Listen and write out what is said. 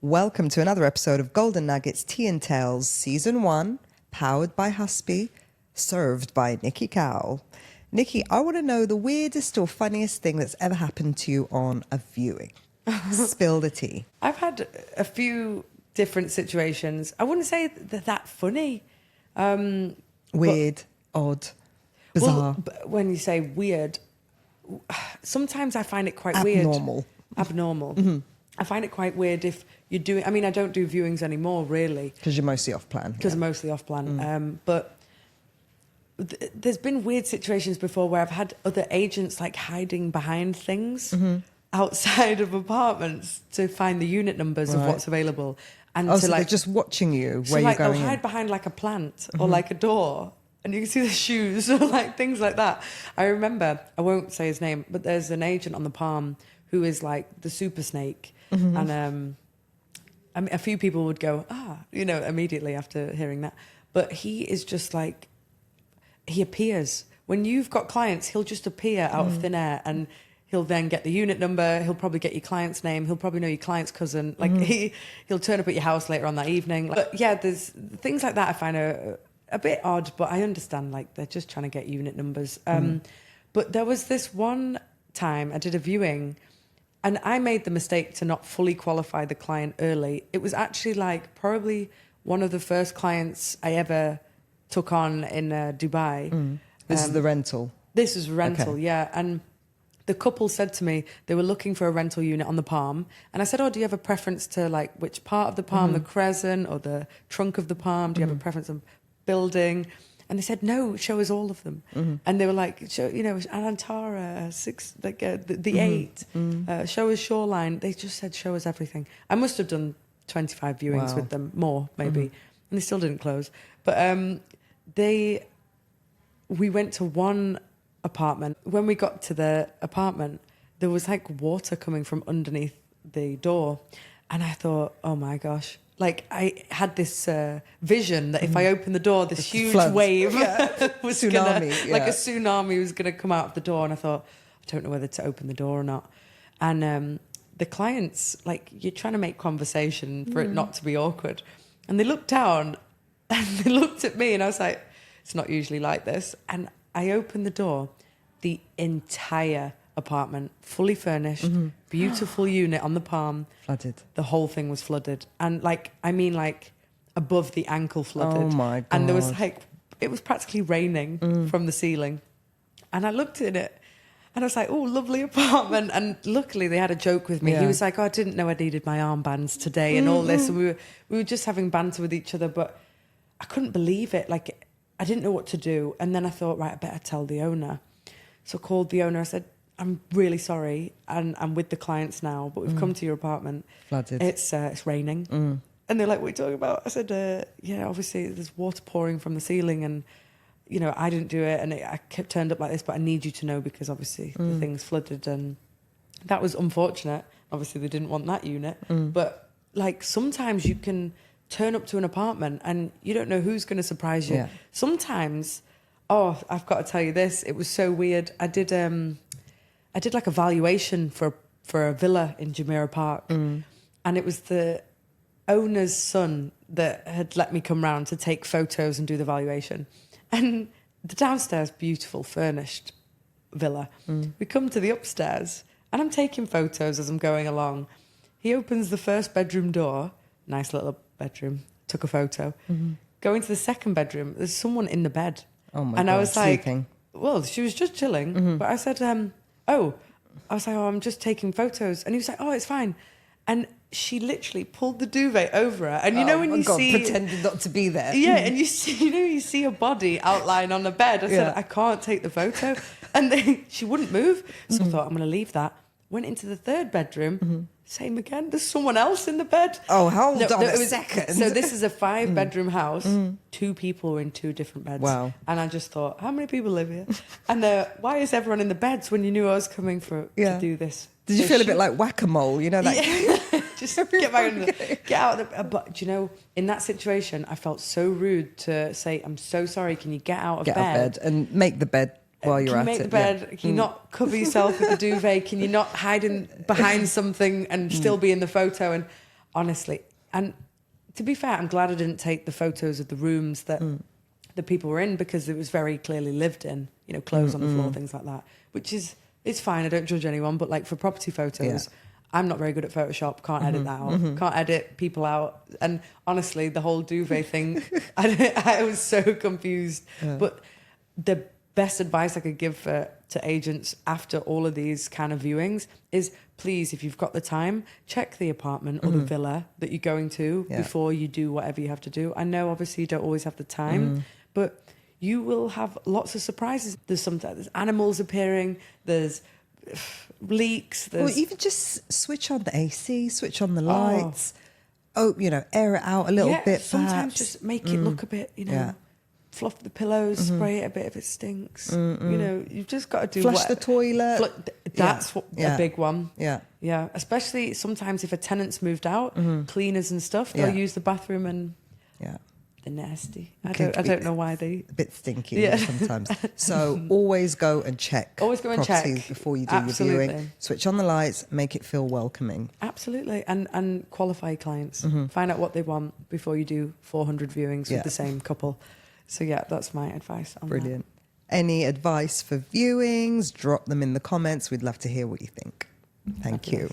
Welcome to another episode of Golden Nuggets Tea and Tales, Season 1, powered by Husby, served by Nikki Cowell. Nikki, I want to know the weirdest or funniest thing that's ever happened to you on a viewing. Spill the tea. I've had a few different situations. I wouldn't say that funny. Weird, odd, bizarre. Well, when you say weird, sometimes I find it quite weird. Abnormal. Mm-hmm. I find it quite weird if you're doing... I mean, I don't do viewings anymore, really. Because you're mostly off-plan. Because I'm mostly off-plan. But there's been weird situations before where I've had other agents like hiding behind things outside of apartments to find the unit numbers of what's available. And so they're just watching you where you're going they'll hide behind like a plant or like a door and you can see the shoes or like things like that. I remember, I won't say his name, but there's an agent on the Palm who is like the super snake. And I mean, a few people would go, immediately after hearing that. But he is just like, he appears. When you've got clients, he'll just appear out of thin air and he'll then get the unit number. He'll probably get your client's name. He'll probably know your client's cousin. Like he'll turn up at your house later on that evening. But yeah, there's things like that I find a bit odd, but I understand like they're just trying to get unit numbers. But there was this one time I did a viewing and I made the mistake to not fully qualify the client early. It was actually like probably one of the first clients I ever took on in Dubai. This is the rental? This is rental, yeah. And the couple said to me they were looking for a rental unit on the Palm. And I said, do you have a preference to like which part of the Palm, the crescent or the trunk of the Palm? Do you have a preference of building? And they said, no, show us all of them. And they were like, show, Alantara, the 8, show us Shoreline. They just said, show us everything. I must have done 25 viewings with them, more maybe. And they still didn't close. But we went to one apartment. When we got to the apartment, there was like water coming from underneath the door. And I thought, oh my gosh. Like I had this vision that if I opened the door, this huge wave was like a tsunami was going to come out of the door. And I thought, I don't know whether to open the door or not. And the clients, like you're trying to make conversation for it not to be awkward. And they looked down and they looked at me and I was like, it's not usually like this. And I opened the door, the entire apartment, fully furnished, beautiful unit on the Palm. Flooded. The whole thing was flooded. And like above the ankle flooded. Oh my God. And there was it was practically raining from the ceiling. And I looked at it and I was like, oh, lovely apartment. And luckily they had a joke with me. Yeah. He was like, I didn't know I needed my armbands today and all this. And we were just having banter with each other, but I couldn't believe it. Like I didn't know what to do. And then I thought, right, I better tell the owner. So I called the owner. I said, I'm really sorry, and I'm with the clients now, but we've come to your apartment. Flooded. It's raining. And they're like, what are you talking about? I said, obviously there's water pouring from the ceiling and, I didn't do it and I kept turned up like this, but I need you to know because obviously the thing's flooded and that was unfortunate. Obviously they didn't want that unit. But like sometimes you can turn up to an apartment and you don't know who's going to surprise you. Yeah. Sometimes, I've got to tell you this, it was so weird. I did like a valuation for a villa in Jumeirah Park. And it was the owner's son that had let me come round to take photos and do the valuation. And the downstairs, beautiful, furnished villa. We come to the upstairs and I'm taking photos as I'm going along. He opens the first bedroom door, nice little bedroom, took a photo. Go into the second bedroom, there's someone in the bed. Oh my God, and I was sleeping. Like, well, she was just chilling. But I said, I was like, I'm just taking photos. And he was like, it's fine. And she literally pulled the duvet over her. And when you see... pretended not to be there. Yeah, and you see a body outline on the bed. I said, I can't take the photo. And she wouldn't move. So I thought, I'm going to leave that. Went into the third bedroom. Same again. There's someone else in the bed. Oh, hold on a second. So this is a 5-bedroom house. 2 people were in 2 different beds. Wow. And I just thought, how many people live here? And why is everyone in the beds when you knew I was coming to do this? Did you feel a bit like whack-a-mole? Just get out of the... But, in that situation, I felt so rude to say, I'm so sorry, can you get out of bed? And make the bed while you're at it. Can you make the bed? Can you not cover yourself with the duvet? Can you not hide behind something and still be in the photo? And honestly. And to be fair, I'm glad I didn't take the photos of the rooms that the people were in, because it was very clearly lived in, you know, clothes on the floor, things like that, which is, it's fine. I don't judge anyone, but like for property photos, I'm not very good at Photoshop. Can't edit that out. Can't edit people out. And honestly, the whole duvet thing, I was so confused. But the best advice I could give to agents after all of these kind of viewings is, please, if you've got the time, check the apartment or the villa that you're going to before you do whatever you have to do. I know obviously you don't always have the time, but you will have lots of surprises. There's animals appearing, there's leaks. Or even just switch on the AC, switch on the lights. You know, air it out a little bit. Sometimes perhaps. just make it look a bit, you know, fluff the pillows, spray it a bit if it stinks. You know, you've just got to do flush the toilet. That's a big one. Yeah. Especially sometimes if a tenant's moved out, cleaners and stuff, they'll use the bathroom and they're nasty. I don't know why they... A bit stinky sometimes. So always go and check. Always go and check before you do your viewing. Switch on the lights, make it feel welcoming. Absolutely. And qualify clients. Find out what they want before you do 400 viewings with the same couple. So yeah, that's my advice on Brilliant. Any advice for viewings? Drop them in the comments. We'd love to hear what you think. Thank you.